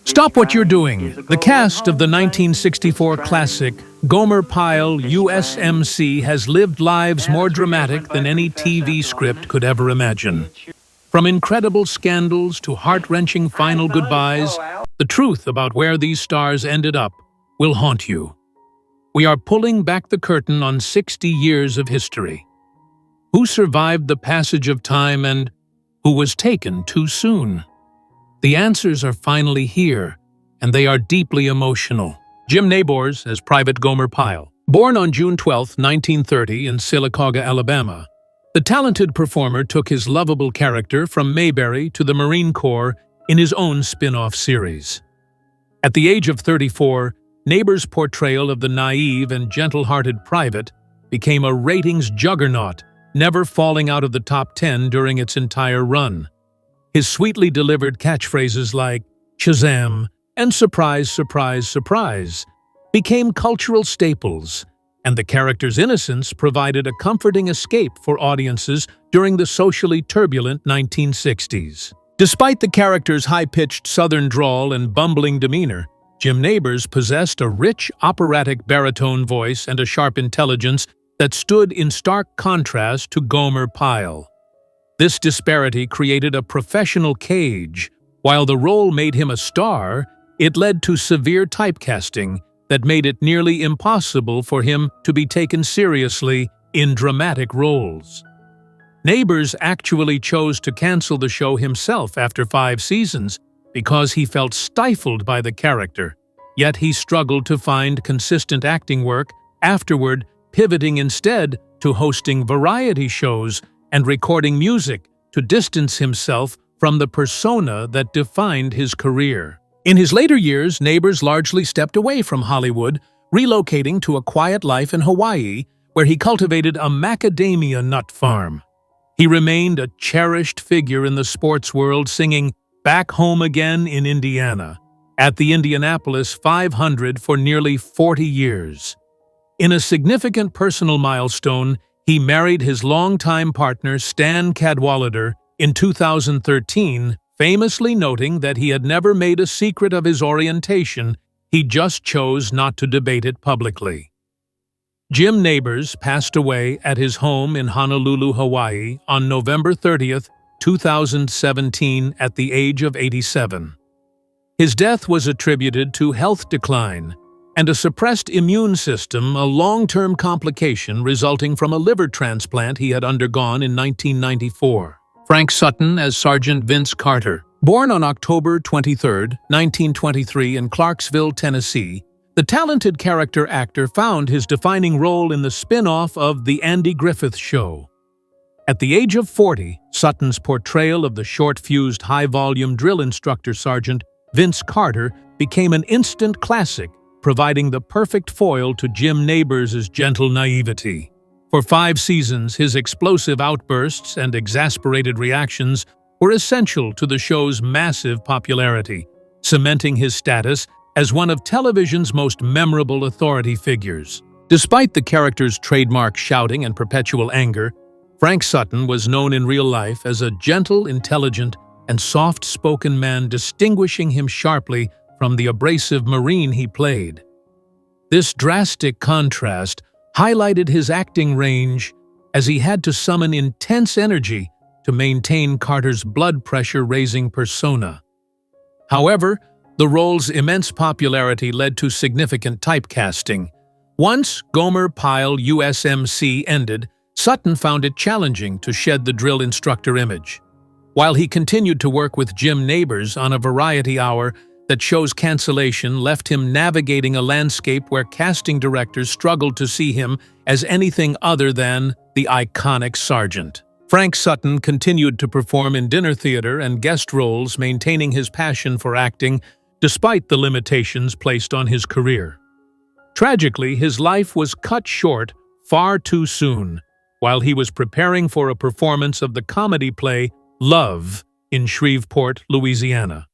Stop what you're doing. The cast of the 1964 classic Gomer Pyle, U.S.M.C. has lived lives more dramatic than any TV script could ever imagine. From incredible scandals to heart-wrenching final goodbyes, the truth about where these stars ended up will haunt you. We are pulling back the curtain on 60 years of history. Who survived the passage of time and who was taken too soon? The answers are finally here, and they are deeply emotional. Jim Nabors as Private Gomer Pyle. Born on June 12, 1930 in Sylacauga, Alabama, the talented performer took his lovable character from Mayberry to the Marine Corps in his own spin-off series. At the age of 34, Nabors' portrayal of the naive and gentle-hearted private became a ratings juggernaut, never falling out of the top 10 during its entire run. His sweetly delivered catchphrases like Shazam and surprise, surprise, surprise became cultural staples, and the character's innocence provided a comforting escape for audiences during the socially turbulent 1960s. Despite the character's high-pitched southern drawl and bumbling demeanor, Jim Nabors possessed a rich operatic baritone voice and a sharp intelligence that stood in stark contrast to Gomer Pyle. This disparity created a professional cage. While the role made him a star, it led to severe typecasting that made it nearly impossible for him to be taken seriously in dramatic roles. Nabors actually chose to cancel the show himself after 5 seasons because he felt stifled by the character, yet he struggled to find consistent acting work afterward, pivoting instead to hosting variety shows and recording music to distance himself from the persona that defined his career. In his later years, Nabors largely stepped away from Hollywood, relocating to a quiet life in Hawaii, where he cultivated a macadamia nut farm. He remained a cherished figure in the sports world, singing "Back Home Again in Indiana" at the Indianapolis 500 for nearly 40 years. In a significant personal milestone, he married his longtime partner Stan Cadwallader in 2013, famously noting that he had never made a secret of his orientation, he just chose not to debate it publicly. Jim Nabors passed away at his home in Honolulu, Hawaii on November 30, 2017 at the age of 87. His death was attributed to health decline and a suppressed immune system, a long-term complication resulting from a liver transplant he had undergone in 1994. Frank Sutton as Sergeant Vince Carter. Born on October 23, 1923 in Clarksville, Tennessee, the talented character actor found his defining role in the spin-off of The Andy Griffith Show. At the age of 40, Sutton's portrayal of the short-fused, high-volume drill instructor Sergeant Vince Carter became an instant classic, providing the perfect foil to Jim Nabors' gentle naivety. For 5 seasons, his explosive outbursts and exasperated reactions were essential to the show's massive popularity, cementing his status as one of television's most memorable authority figures. Despite the character's trademark shouting and perpetual anger, Frank Sutton was known in real life as a gentle, intelligent, and soft-spoken man, distinguishing him sharply from the abrasive Marine he played. This drastic contrast highlighted his acting range, as he had to summon intense energy to maintain Carter's blood pressure-raising persona. However, the role's immense popularity led to significant typecasting. Once Gomer Pyle U.S.M.C. ended, Sutton found it challenging to shed the drill instructor image. While he continued to work with Jim Nabors on a variety hour, that show's cancellation left him navigating a landscape where casting directors struggled to see him as anything other than the iconic Sergeant. Frank Sutton continued to perform in dinner theater and guest roles, maintaining his passion for acting despite the limitations placed on his career. Tragically, his life was cut short far too soon while he was preparing for a performance of the comedy play Love in Shreveport, Louisiana.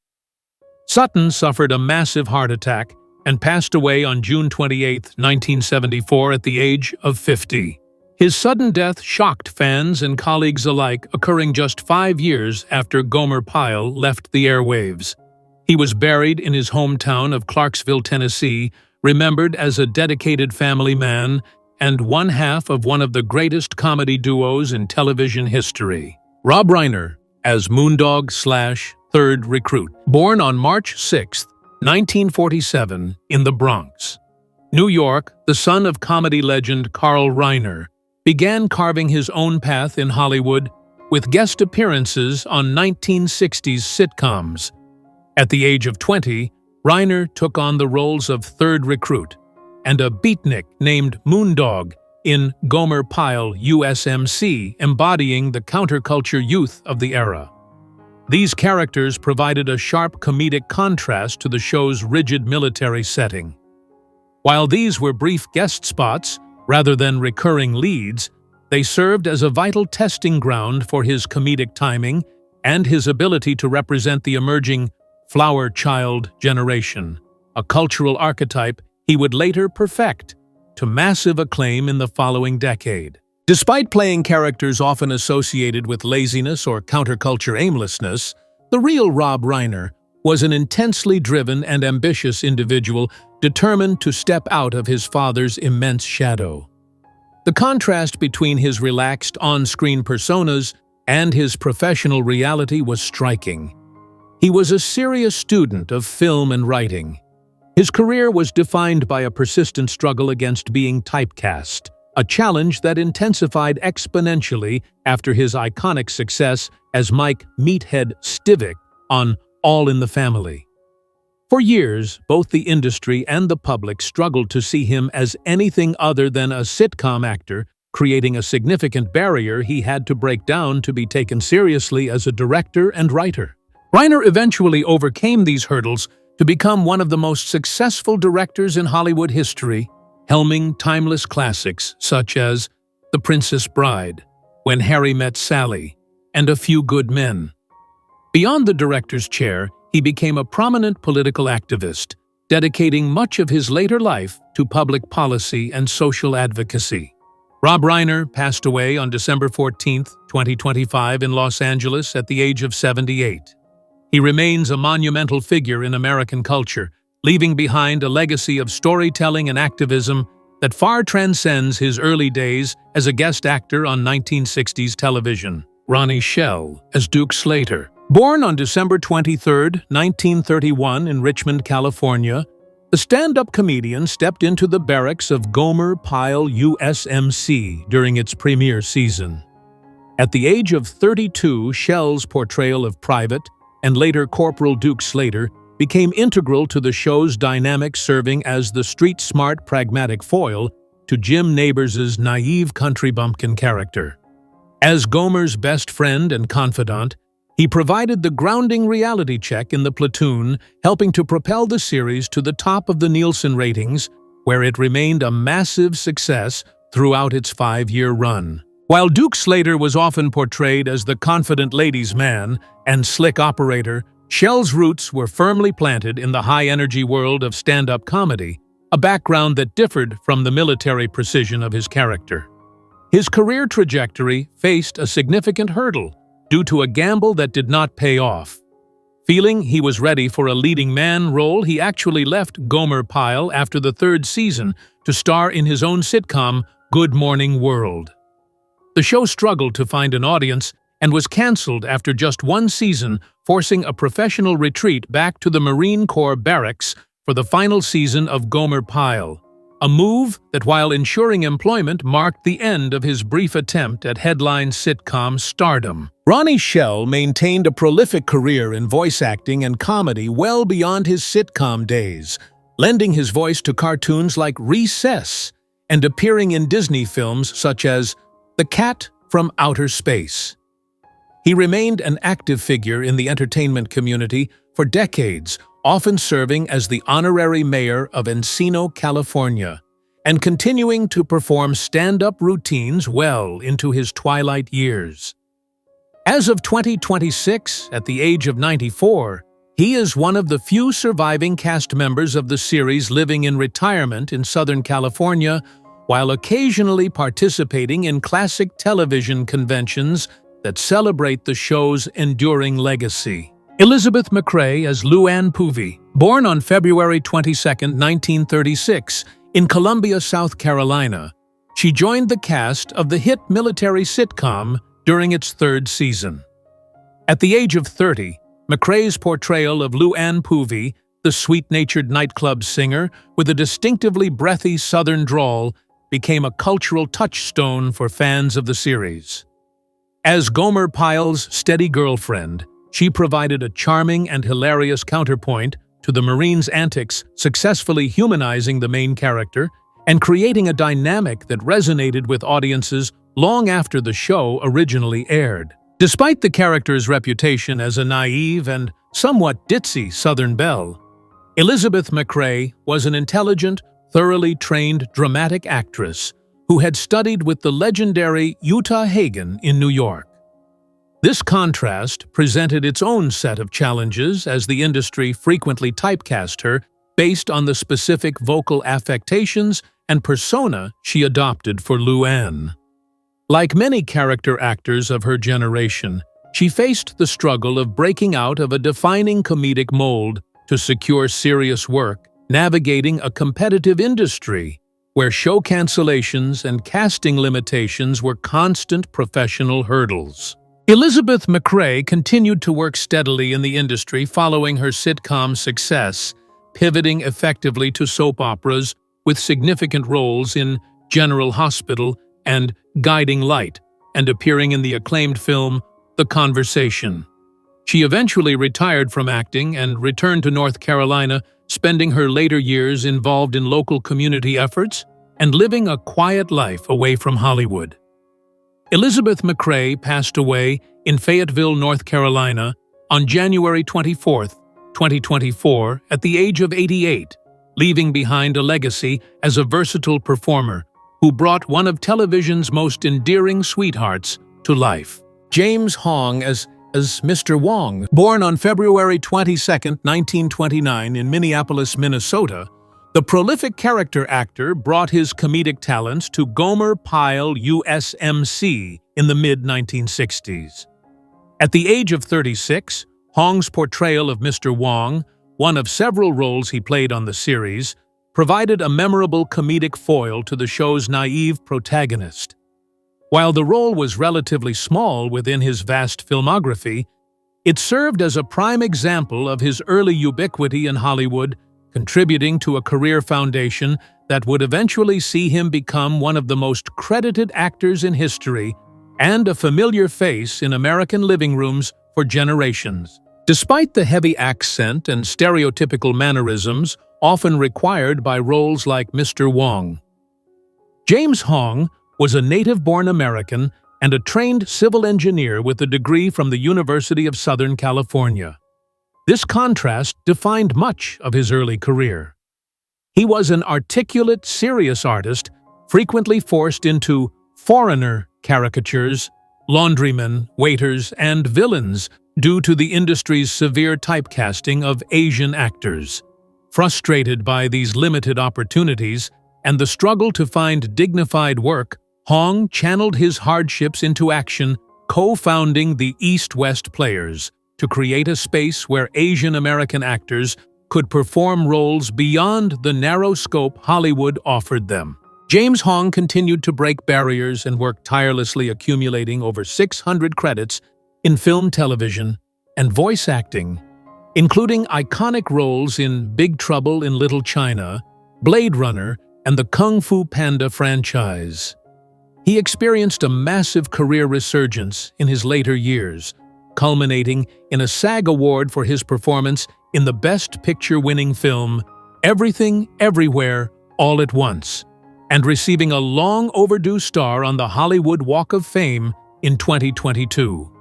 Sutton suffered a massive heart attack and passed away on June 28, 1974 at the age of 50. His sudden death shocked fans and colleagues alike, occurring just 5 years after Gomer Pyle left the airwaves. He was buried in his hometown of Clarksville, Tennessee, remembered as a dedicated family man and one half of one of the greatest comedy duos in television history. Rob Reiner as Moondog/Third Recruit, born on March 6, 1947, in the Bronx, New York, the son of comedy legend Carl Reiner began carving his own path in Hollywood with guest appearances on 1960s sitcoms. At the age of 20, Reiner took on the roles of Third Recruit and a beatnik named Moondog in Gomer Pyle, U.S.M.C., embodying the counterculture youth of the era. These characters provided a sharp comedic contrast to the show's rigid military setting. While these were brief guest spots, rather than recurring leads, they served as a vital testing ground for his comedic timing and his ability to represent the emerging flower child generation, a cultural archetype he would later perfect to massive acclaim in the following decade. Despite playing characters often associated with laziness or counterculture aimlessness, the real Rob Reiner was an intensely driven and ambitious individual determined to step out of his father's immense shadow. The contrast between his relaxed on-screen personas and his professional reality was striking. He was a serious student of film and writing. His career was defined by a persistent struggle against being typecast, a challenge that intensified exponentially after his iconic success as Mike "Meathead" Stivic on All in the Family. For years, both the industry and the public struggled to see him as anything other than a sitcom actor, creating a significant barrier he had to break down to be taken seriously as a director and writer. Reiner eventually overcame these hurdles to become one of the most successful directors in Hollywood history, helming timeless classics such as The Princess Bride, When Harry Met Sally, and A Few Good Men. Beyond the director's chair, he became a prominent political activist, dedicating much of his later life to public policy and social advocacy. Rob Reiner passed away on December 14, 2025 in Los Angeles at the age of 78. He remains a monumental figure in American culture, leaving behind a legacy of storytelling and activism that far transcends his early days as a guest actor on 1960s television. Ronnie Schell as Duke Slater. Born on December 23, 1931 in Richmond, California, the stand-up comedian stepped into the barracks of Gomer Pyle U.S.M.C. during its premiere season. At the age of 32, Schell's portrayal of Private and later Corporal Duke Slater became integral to the show's dynamic, serving as the street-smart, pragmatic foil to Jim Nabors' naive country bumpkin character. As Gomer's best friend and confidant, he provided the grounding reality check in the platoon, helping to propel the series to the top of the Nielsen ratings, where it remained a massive success throughout its 5-year run. While Duke Slater was often portrayed as the confident ladies' man and slick operator, Schell's roots were firmly planted in the high-energy world of stand-up comedy, a background that differed from the military precision of his character. His career trajectory faced a significant hurdle due to a gamble that did not pay off. Feeling he was ready for a leading man role, he actually left Gomer Pyle after the 3rd season to star in his own sitcom, Good Morning World. The show struggled to find an audience and was canceled after just 1 season, forcing a professional retreat back to the Marine Corps barracks for the final season of Gomer Pyle, a move that, while ensuring employment, marked the end of his brief attempt at headline sitcom stardom. Ronnie Schell maintained a prolific career in voice acting and comedy well beyond his sitcom days, lending his voice to cartoons like Recess and appearing in Disney films such as The Cat from Outer Space. He remained an active figure in the entertainment community for decades, often serving as the honorary mayor of Encino, California, and continuing to perform stand-up routines well into his twilight years. As of 2026, at the age of 94, he is one of the few surviving cast members of the series living in retirement in Southern California, while occasionally participating in classic television conventions that celebrate the show's enduring legacy. Elizabeth McCrae as Luann Poovey, born on February 22, 1936, in Columbia, South Carolina. She joined the cast of the hit military sitcom during its third season. At the age of 30, McCrae's portrayal of Luann Poovey, the sweet-natured nightclub singer with a distinctively breathy Southern drawl, became a cultural touchstone for fans of the series. As Gomer Pyle's steady girlfriend, she provided a charming and hilarious counterpoint to the Marine's antics, successfully humanizing the main character and creating a dynamic that resonated with audiences long after the show originally aired. Despite the character's reputation as a naive and somewhat ditzy Southern belle, Elizabeth McCrae was an intelligent, thoroughly trained dramatic actress who had studied with the legendary Uta Hagen in New York. This contrast presented its own set of challenges as the industry frequently typecast her based on the specific vocal affectations and persona she adopted for Luann. Like many character actors of her generation, she faced the struggle of breaking out of a defining comedic mold to secure serious work, navigating a competitive industry where show cancellations and casting limitations were constant professional hurdles. Elizabeth McCrae continued to work steadily in the industry following her sitcom success, pivoting effectively to soap operas with significant roles in General Hospital and Guiding Light, and appearing in the acclaimed film The Conversation. She eventually retired from acting and returned to North Carolina, spending her later years involved in local community efforts and living a quiet life away from Hollywood. Elizabeth McCrae passed away in Fayetteville, North Carolina, on January 24, 2024, at the age of 88, leaving behind a legacy as a versatile performer who brought one of television's most endearing sweethearts to life. James Hong as Mr. Wong, born on February 22, 1929 in Minneapolis, Minnesota, the prolific character actor brought his comedic talents to Gomer Pyle U.S.M.C. in the mid-1960s. At the age of 36, Hong's portrayal of Mr. Wong, one of several roles he played on the series, provided a memorable comedic foil to the show's naive protagonist. While the role was relatively small within his vast filmography, it served as a prime example of his early ubiquity in Hollywood, contributing to a career foundation that would eventually see him become one of the most credited actors in history and a familiar face in American living rooms for generations. Despite the heavy accent and stereotypical mannerisms often required by roles like Mr. Wong, James Hong was a native-born American and a trained civil engineer with a degree from the University of Southern California. This contrast defined much of his early career. He was an articulate, serious artist, frequently forced into foreigner caricatures, laundrymen, waiters, and villains due to the industry's severe typecasting of Asian actors. Frustrated by these limited opportunities and the struggle to find dignified work, Hong channeled his hardships into action, co-founding the East-West Players to create a space where Asian American actors could perform roles beyond the narrow scope Hollywood offered them. James Hong continued to break barriers and worked tirelessly, accumulating over 600 credits in film, television, and voice acting, including iconic roles in Big Trouble in Little China, Blade Runner, and the Kung Fu Panda franchise. He experienced a massive career resurgence in his later years, culminating in a SAG award for his performance in the Best Picture-winning film Everything, Everywhere, All at Once, and receiving a long-overdue star on the Hollywood Walk of Fame in 2022.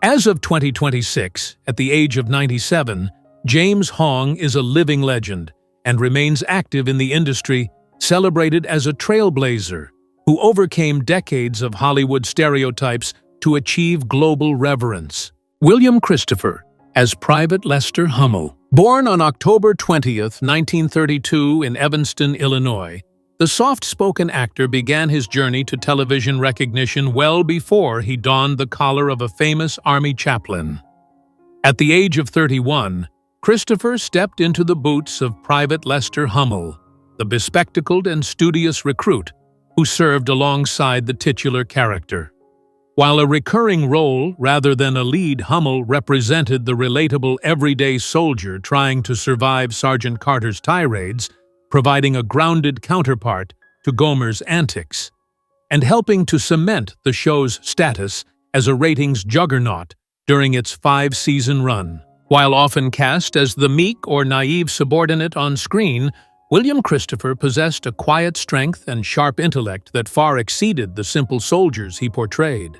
As of 2026, at the age of 97, James Hong is a living legend and remains active in the industry, celebrated as a trailblazer who overcame decades of Hollywood stereotypes to achieve global reverence. William Christopher as Private Lester Hummel. Born on October 20, 1932 in Evanston, Illinois, the soft-spoken actor began his journey to television recognition well before he donned the collar of a famous Army chaplain. At the age of 31, Christopher stepped into the boots of Private Lester Hummel, the bespectacled and studious recruit who served alongside the titular character. While a recurring role rather than a lead, Hummel represented the relatable everyday soldier trying to survive Sergeant Carter's tirades, providing a grounded counterpart to Gomer's antics, and helping to cement the show's status as a ratings juggernaut during its 5-season run. While often cast as the meek or naive subordinate on screen, William Christopher possessed a quiet strength and sharp intellect that far exceeded the simple soldiers he portrayed.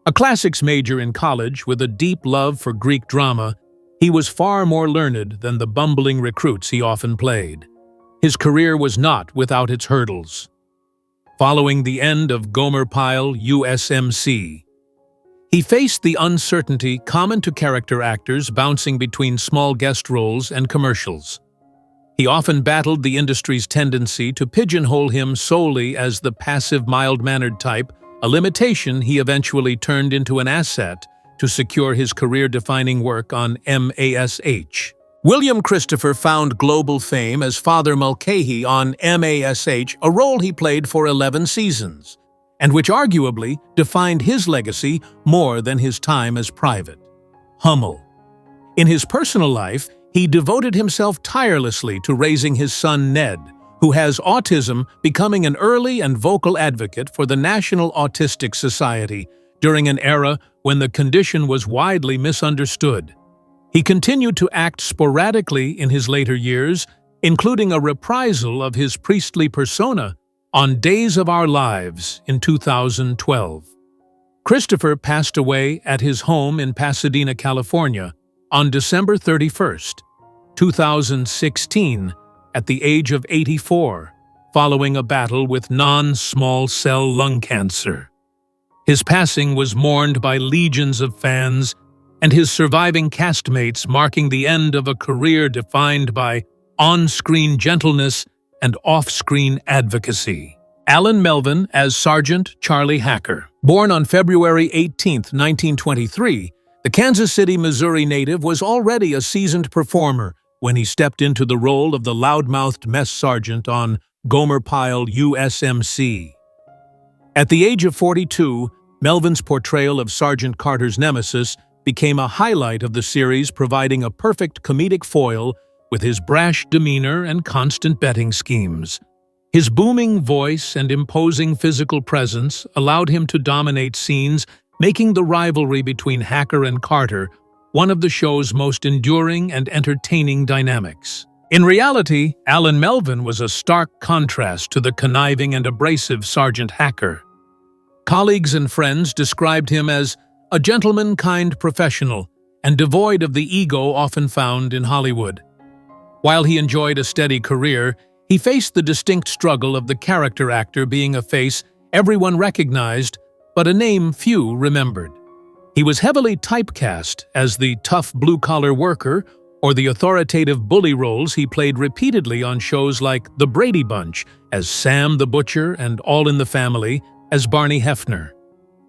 A classics major in college with a deep love for Greek drama, he was far more learned than the bumbling recruits he often played. His career was not without its hurdles. Following the end of Gomer Pyle, U.S.M.C., he faced the uncertainty common to character actors bouncing between small guest roles and commercials. He often battled the industry's tendency to pigeonhole him solely as the passive, mild-mannered type, a limitation he eventually turned into an asset to secure his career-defining work on MASH. William Christopher found global fame as Father Mulcahy on MASH, a role he played for 11 seasons, and which arguably defined his legacy more than his time as Private Hummel. In his personal life, he devoted himself tirelessly to raising his son Ned, who has autism, becoming an early and vocal advocate for the National Autistic Society during an era when the condition was widely misunderstood. He continued to act sporadically in his later years, including a reprisal of his priestly persona on Days of Our Lives in 2012. Christopher passed away at his home in Pasadena, California, on December 31, 2016, at the age of 84, following a battle with non-small cell lung cancer. His passing was mourned by legions of fans and his surviving castmates, marking the end of a career defined by on-screen gentleness and off-screen advocacy. Alan Melvin as Sergeant Charlie Hacker. Born on February 18, 1923, the Kansas City, Missouri native was already a seasoned performer when he stepped into the role of the loudmouthed mess sergeant on Gomer Pyle, U.S.M.C. At the age of 42, Melvin's portrayal of Sergeant Carter's nemesis became a highlight of the series, providing a perfect comedic foil with his brash demeanor and constant betting schemes. His booming voice and imposing physical presence allowed him to dominate scenes, making the rivalry between Hacker and Carter one of the show's most enduring and entertaining dynamics. In reality, Alan Melvin was a stark contrast to the conniving and abrasive Sergeant Hacker. Colleagues and friends described him as a gentleman-kind professional and devoid of the ego often found in Hollywood. While he enjoyed a steady career, he faced the distinct struggle of the character actor being a face everyone recognized, but a name few remembered. He was heavily typecast as the tough blue-collar worker or the authoritative bully roles he played repeatedly on shows like The Brady Bunch as Sam the Butcher and All in the Family as Barney Hefner.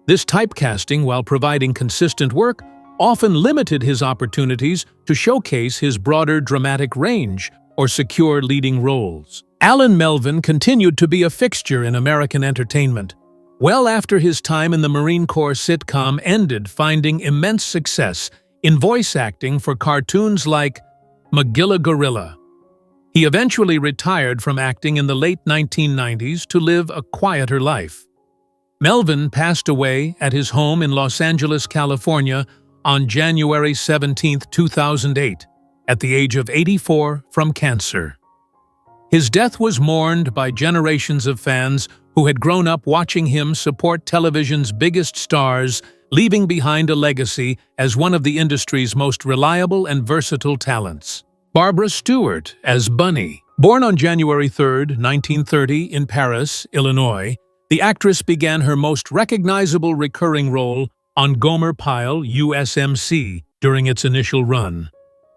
This typecasting, while providing consistent work, often limited his opportunities to showcase his broader dramatic range or secure leading roles. Alan Melvin continued to be a fixture in American entertainment, well after his time in the Marine Corps sitcom ended, finding immense success in voice acting for cartoons like Magilla Gorilla. He eventually retired from acting in the late 1990s to live a quieter life. Melvin passed away at his home in Los Angeles, California on January 17, 2008, at the age of 84 from cancer. His death was mourned by generations of fans who had grown up watching him support television's biggest stars, leaving behind a legacy as one of the industry's most reliable and versatile talents. Barbara Stewart as Bunny. Born on January 3, 1930 in Paris, Illinois, the actress began her most recognizable recurring role on Gomer Pyle, U.S.M.C. during its initial run.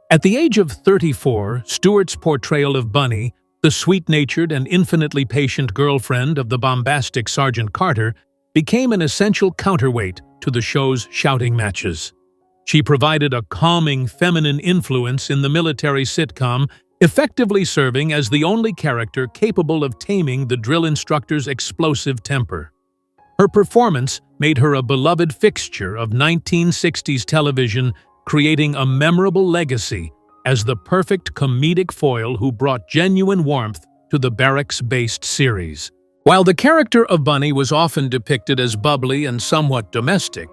At the age of 34, Stewart's portrayal of Bunny, the sweet-natured and infinitely patient girlfriend of the bombastic Sergeant Carter, became an essential counterweight to the show's shouting matches. She provided a calming feminine influence in the military sitcom, effectively serving as the only character capable of taming the drill instructor's explosive temper. Her performance made her a beloved fixture of 1960s television, creating a memorable legacy as the perfect comedic foil who brought genuine warmth to the barracks-based series. While the character of Bunny was often depicted as bubbly and somewhat domestic,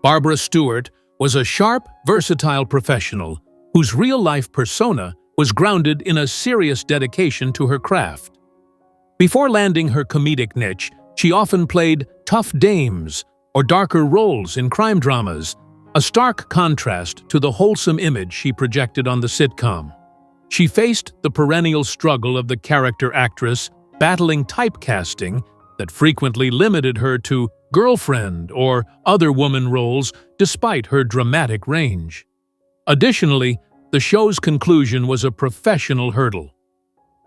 Barbara Stewart was a sharp, versatile professional whose real-life persona was grounded in a serious dedication to her craft. Before landing her comedic niche, she often played tough dames or darker roles in crime dramas, a stark contrast to the wholesome image she projected on the sitcom. She faced the perennial struggle of the character actress, battling typecasting that frequently limited her to girlfriend or other woman roles despite her dramatic range. Additionally, the show's conclusion was a professional hurdle.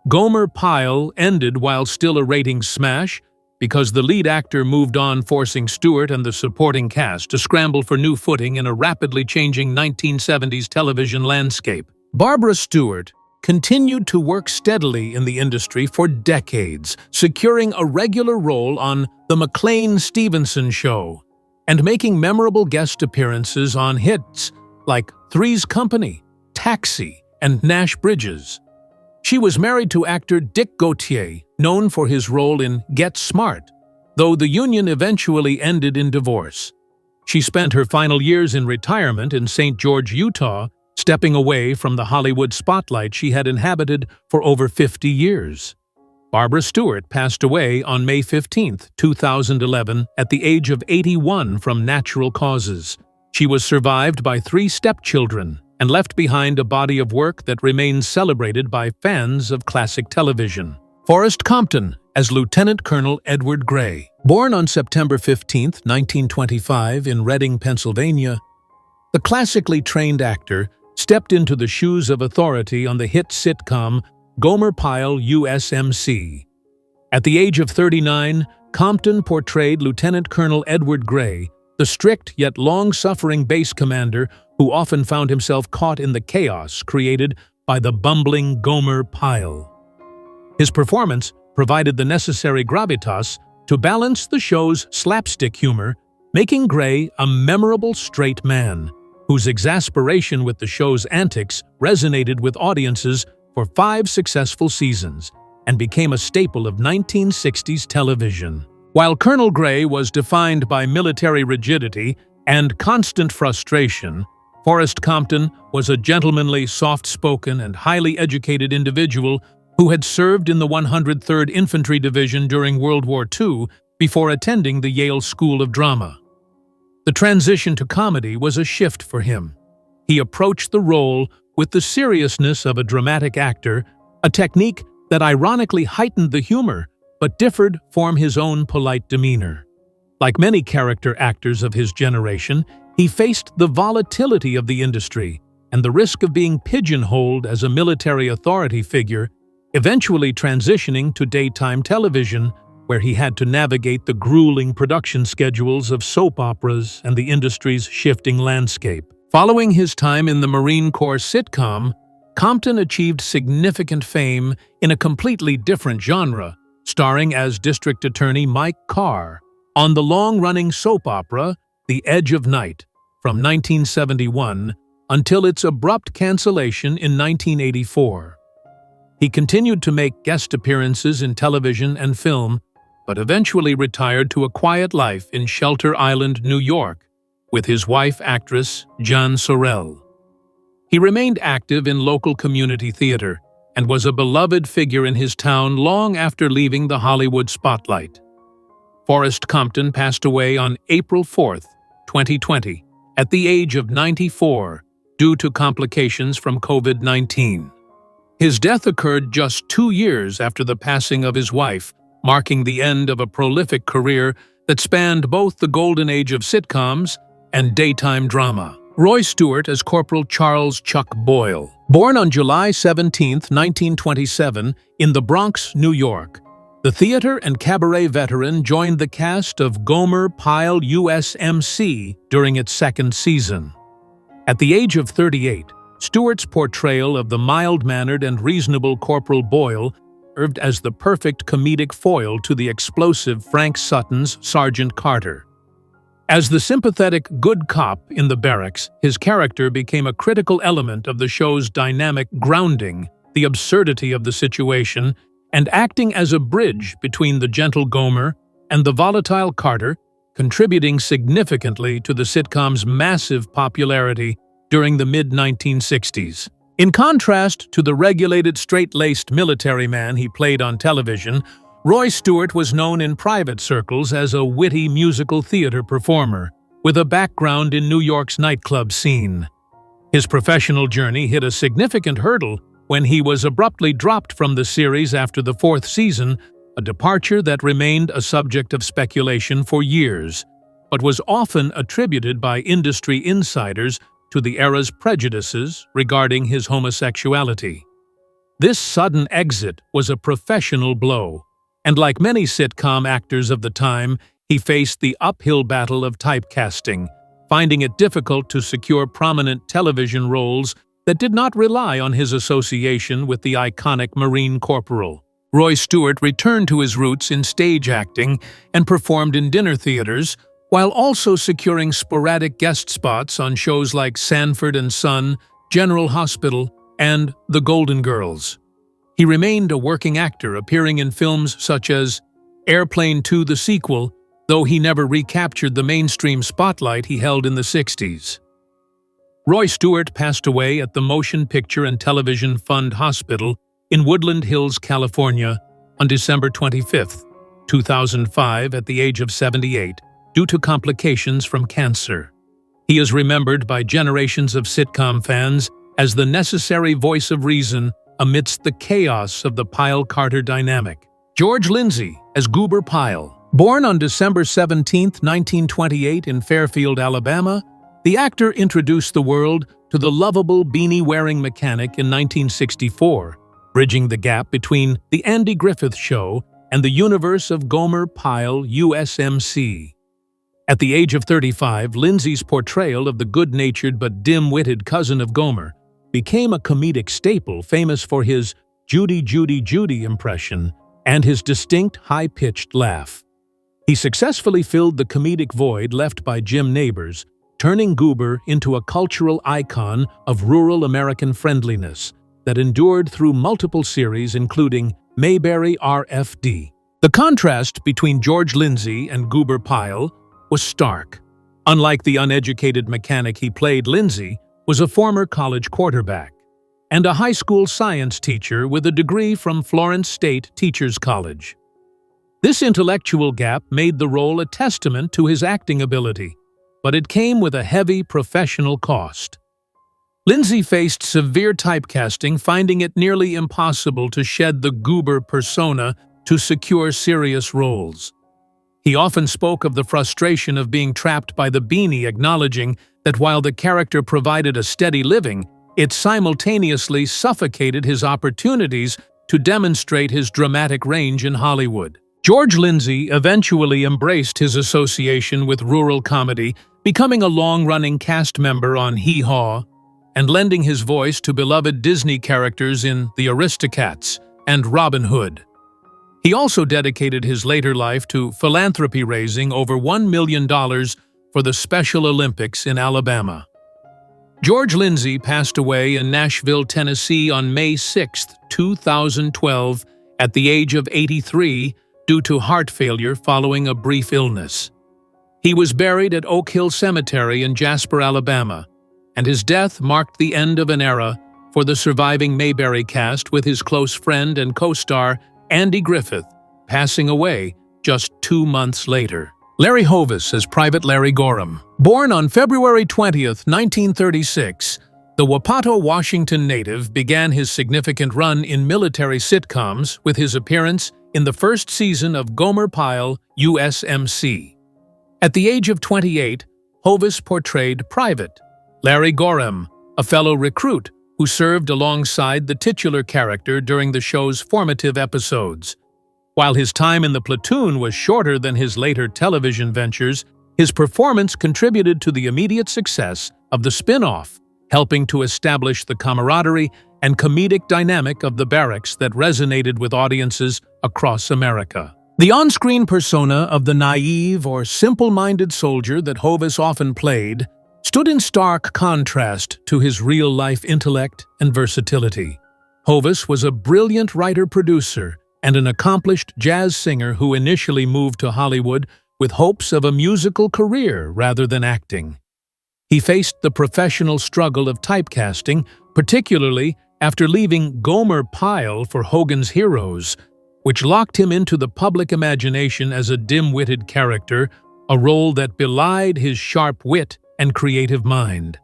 Gomer Pyle ended while still a ratings smash because the lead actor moved on, forcing Stewart and the supporting cast to scramble for new footing in a rapidly changing 1970s television landscape. Barbara Stewart continued to work steadily in the industry for decades, securing a regular role on The McLean-Stevenson Show and making memorable guest appearances on hits like Three's Company, Taxi, and Nash Bridges. She was married to actor Dick Gautier, known for his role in Get Smart, though the union eventually ended in divorce. She spent her final years in retirement in St. George, Utah, stepping away from the Hollywood spotlight she had inhabited for over 50 years. Barbara Stewart passed away on May 15, 2011, at the age of 81 from natural causes. She was survived by 3 stepchildren and left behind a body of work that remains celebrated by fans of classic television. Forrest Compton as Lieutenant Colonel Edward Gray. Born on September 15, 1925 in Reading, Pennsylvania, the classically trained actor stepped into the shoes of authority on the hit sitcom Gomer Pyle, U.S.M.C. At the age of 39, Compton portrayed Lieutenant Colonel Edward Gray, the strict yet long-suffering base commander who often found himself caught in the chaos created by the bumbling Gomer Pyle. His performance provided the necessary gravitas to balance the show's slapstick humor, making Gray a memorable straight man, whose exasperation with the show's antics resonated with audiences for 5 successful seasons and became a staple of 1960s television. While Colonel Gray was defined by military rigidity and constant frustration, Forrest Compton was a gentlemanly, soft-spoken, and highly educated individual who had served in the 103rd Infantry Division during World War II before attending the Yale School of Drama. The transition to comedy was a shift for him. He approached the role with the seriousness of a dramatic actor, a technique that ironically heightened the humor but differed from his own polite demeanor. Like many character actors of his generation, he faced the volatility of the industry and the risk of being pigeonholed as a military authority figure, eventually transitioning to daytime television, where he had to navigate the grueling production schedules of soap operas and the industry's shifting landscape. Following his time in the Marine Corps sitcom, Compton achieved significant fame in a completely different genre, starring as District Attorney Mike Carr on the long-running soap opera The Edge of Night from 1971 until its abrupt cancellation in 1984. He continued to make guest appearances in television and film, but eventually retired to a quiet life in Shelter Island, New York, with his wife, actress Jan Sorrell. He remained active in local community theater and was a beloved figure in his town long after leaving the Hollywood spotlight. Forrest Compton passed away on April 4, 2020, at the age of 94 due to complications from COVID-19. His death occurred just 2 years after the passing of his wife, marking the end of a prolific career that spanned both the golden age of sitcoms and daytime drama. Roy Stewart as Corporal Charles Chuck Boyle. Born on July 17, 1927, in the Bronx, New York, the theater and cabaret veteran joined the cast of Gomer Pyle U.S.M.C. during its 2nd season. At the age of 38, Stewart's portrayal of the mild-mannered and reasonable Corporal Boyle served as the perfect comedic foil to the explosive Frank Sutton's Sergeant Carter. As the sympathetic good cop in the barracks, his character became a critical element of the show's dynamic, grounding the absurdity of the situation and acting as a bridge between the gentle Gomer and the volatile Carter, contributing significantly to the sitcom's massive popularity during the mid-1960s. In contrast to the regulated, straight-laced military man he played on television, Roy Stewart was known in private circles as a witty musical theater performer, with a background in New York's nightclub scene. His professional journey hit a significant hurdle when he was abruptly dropped from the series after the 4th season, a departure that remained a subject of speculation for years, but was often attributed by industry insiders to the era's prejudices regarding his homosexuality. This sudden exit was a professional blow, and like many sitcom actors of the time, he faced the uphill battle of typecasting, finding it difficult to secure prominent television roles that did not rely on his association with the iconic Marine corporal. Roy Stewart returned to his roots in stage acting and performed in dinner theaters, while also securing sporadic guest spots on shows like Sanford and Son, General Hospital, and The Golden Girls. He remained a working actor, appearing in films such as Airplane 2: The Sequel, though he never recaptured the mainstream spotlight he held in the 60s. Roy Stewart passed away at the Motion Picture and Television Fund Hospital in Woodland Hills, California, on December 25, 2005, at the age of 78, due to complications from cancer. He is remembered by generations of sitcom fans as the necessary voice of reason amidst the chaos of the Pyle-Carter dynamic. George Lindsay as Gomer Pyle. Born on December 17, 1928 in Fairfield, Alabama, the actor introduced the world to the lovable beanie-wearing mechanic in 1964, bridging the gap between The Andy Griffith Show and the universe of Gomer Pyle, U.S.M.C. At the age of 35, Lindsay's portrayal of the good-natured but dim-witted cousin of Gomer became a comedic staple, famous for his Judy, Judy, Judy impression and his distinct high-pitched laugh. He successfully filled the comedic void left by Jim Nabors, turning Gomer into a cultural icon of rural American friendliness that endured through multiple series, including Mayberry RFD. The contrast between George Lindsay and Gomer Pyle was stark. Unlike the uneducated mechanic he played, Lindsay was a former college quarterback and a high school science teacher with a degree from Florence State Teachers College. This intellectual gap made the role a testament to his acting ability, but it came with a heavy professional cost. Lindsay faced severe typecasting, finding it nearly impossible to shed the Gomer persona to secure serious roles. He often spoke of the frustration of being trapped by the beanie, acknowledging that while the character provided a steady living, it simultaneously suffocated his opportunities to demonstrate his dramatic range in Hollywood. George Lindsay eventually embraced his association with rural comedy, becoming a long-running cast member on Hee Haw and lending his voice to beloved Disney characters in The Aristocats and Robin Hood. He also dedicated his later life to philanthropy, raising over $1 million for the Special Olympics in Alabama. George Lindsay passed away in Nashville, Tennessee on May 6, 2012, at the age of 83 due to heart failure following a brief illness. He was buried at Oak Hill Cemetery in Jasper, Alabama, and his death marked the end of an era for the surviving Mayberry cast, with his close friend and co-star Andy Griffith passing away just 2 months later. Larry Hovis as Private Larry Gorham. Born on February 20, 1936, the Wapato, Washington native began his significant run in military sitcoms with his appearance in the first season of Gomer Pyle, U.S.M.C. At the age of 28, Hovis portrayed Private Larry Gorham, a fellow recruit who served alongside the titular character during the show's formative episodes. While his time in the platoon was shorter than his later television ventures, his performance contributed to the immediate success of the spin-off, helping to establish the camaraderie and comedic dynamic of the barracks that resonated with audiences across America. The on-screen persona of the naive or simple-minded soldier that Hovis often played stood in stark contrast to his real-life intellect and versatility. Hovis was a brilliant writer-producer and an accomplished jazz singer who initially moved to Hollywood with hopes of a musical career rather than acting. He faced the professional struggle of typecasting, particularly after leaving Gomer Pyle for Hogan's Heroes, which locked him into the public imagination as a dim-witted character, a role that belied his sharp wit and creative mind.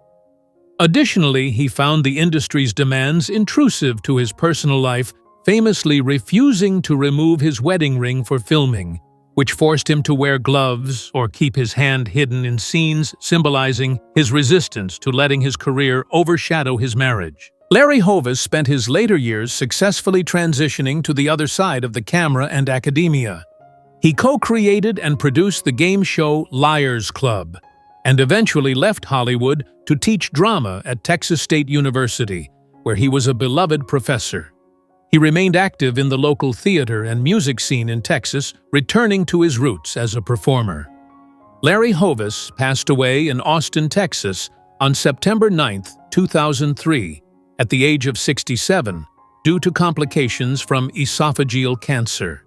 Additionally, he found the industry's demands intrusive to his personal life, famously refusing to remove his wedding ring for filming, which forced him to wear gloves or keep his hand hidden in scenes symbolizing his resistance to letting his career overshadow his marriage. Larry Hovis spent his later years successfully transitioning to the other side of the camera and academia. He co-created and produced the game show Liars Club, and eventually left Hollywood to teach drama at Texas State University, where he was a beloved professor. He remained active in the local theater and music scene in Texas, returning to his roots as a performer. Larry Hovis passed away in Austin, Texas, on September 9, 2003, at the age of 67, due to complications from esophageal cancer.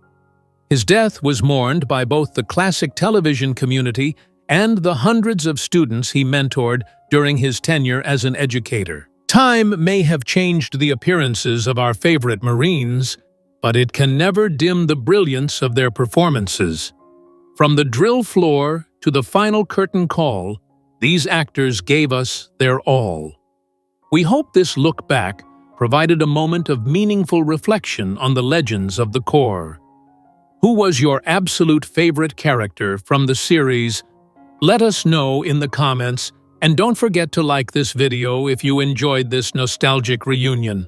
His death was mourned by both the classic television community and the hundreds of students he mentored during his tenure as an educator. Time may have changed the appearances of our favorite Marines, but it can never dim the brilliance of their performances. From the drill floor to the final curtain call, these actors gave us their all. We hope this look back provided a moment of meaningful reflection on the legends of the Corps. Who was your absolute favorite character from the series? Let us know in the comments, and don't forget to like this video if you enjoyed this nostalgic reunion.